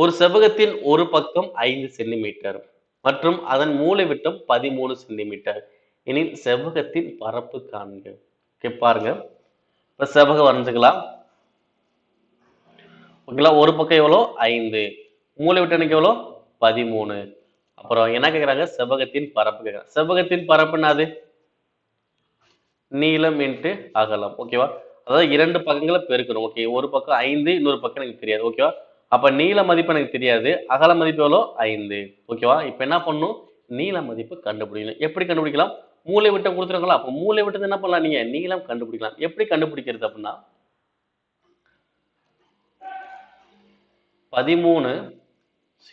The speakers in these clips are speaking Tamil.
ஒரு செவ்வகத்தின் ஒரு பக்கம் 5 சென்டிமீட்டர் மற்றும் அதன் மூலை விட்டம் 13 சென்டிமீட்டர் எனில் செவ்வகத்தின் பரப்பு காண்க. ஓகே பாருங்க. இப்ப செவ்வகம் வரைஞ்சுக்கலாம். ஓகேங்களா, ஒரு பக்கம் எவ்வளோ 5, மூலை விட்டம் எனக்கு எவ்வளோ 13. அப்புறம் என்ன கேட்குறாங்க, செவ்வகத்தின் பரப்பு கேட்குறாங்க. செவ்வகத்தின் பரப்பு என்னது, நீளம் இன்ட்டு அகலம். ஓகேவா, அதாவது இரண்டு பக்கங்களை பெருக்கணும். ஓகே, ஒரு பக்கம் 5, இன்னொரு பக்கம் எனக்கு தெரியாது. ஓகேவா, அப்ப நீள மதிப்பு எனக்கு தெரியாது, அகல மதிப்பு எவ்வளோ 5. ஓகேவா, இப்ப என்ன பண்ணணும், நீள மதிப்பு கண்டுபிடிக்கணும். எப்படி கண்டுபிடிக்கலாம், மூலை விட்டம் கொடுத்துருங்களா, அப்ப மூலை விட்டது என்ன பண்ணலாம், நீங்க நீளம் கண்டுபிடிக்கலாம். எப்படி கண்டுபிடிக்கிறது அப்படின்னா 13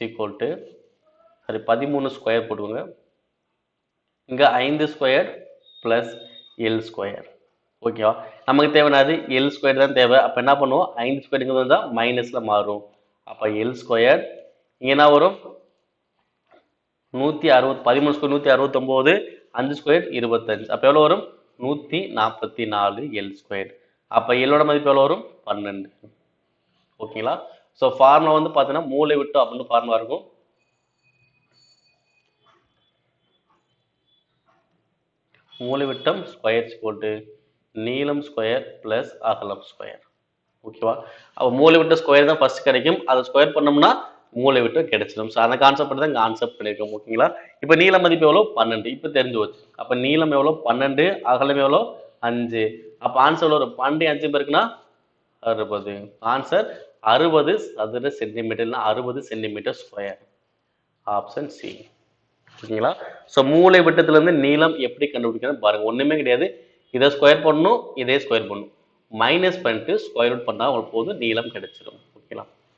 ஈக்குவல் டு 13 ஸ்கொயர் போட்டுக்கோங்க, இங்க 5 ஸ்கொயர் பிளஸ் எல் ஸ்கொயர். ஓகேவா, நமக்கு தேவையானது எல் ஸ்கொயர் தான் தேவை. அப்ப என்ன பண்ணுவோம், 5 ஸ்கொயருங்கிறது வந்தா மைனஸ்ல மாறும். அப்ப எல் ஸ்கொயர் இங்க என்ன வரும், 160, 13 ஸ்கொயர் 169, 5 ஸ்கொயர் 25. அப்ப எவ்வளவு வரும், 144 எல் ஸ்கொயர். அப்ப எல்லோட மதிப்பு எவ்வளவு வரும், 12. ஓகேங்களா, ஸோ ஃபார்முலா வந்து பார்த்தீங்கன்னா மூலை விட்டம் அப்படின்னு ஃபார்முலா இருக்கும். மூலை விட்டம் ஸ்கொயர் போட்டு நீளம் ஸ்கொயர் பிளஸ் அகலம் ஸ்கொயர். ஓகேவா, அப்போ மூலை விட்ட ஸ்கொயர் தான் ஃபர்ஸ்ட் கிடைக்கும், அதை ஸ்கொயர் பண்ணோம்னா மூலை விட்டம் கிடைச்சிடும். ஸோ அந்த கான்செப்ட் தான் கான்செப்ட் பண்ணியிருக்கோம். ஓகேங்களா, இப்போ நீள மதிப்பு எவ்வளோ 12, இப்போ தெரிஞ்சு வச்சு. அப்போ நீளம் எவ்வளோ 12, அகலம் எவ்வளோ 5. அப்போ ஆன்சர் எவ்வளோ, 12 5 பேருக்குன்னா 60. ஆன்சர் 60 சதுர சென்டிமீட்டர்னா 60 சென்டிமீட்டர் ஸ்கொயர். Option C. ஓகேங்களா, ஸோ மூலை விட்டத்திலிருந்து நீளம் எப்படி கண்டுபிடிக்கணும் பாருங்க, ஒண்ணுமே கிடையாது. இதை ஸ்கொயர் பண்ணணும், இதே ஸ்கொயர் பண்ணணும், மைனஸ் பண்ணிட்டு ஸ்கொயர் ரூட் பண்ணா உங்களுக்கு போதும், நீளம் கிடைச்சிடும். ஓகேங்களா.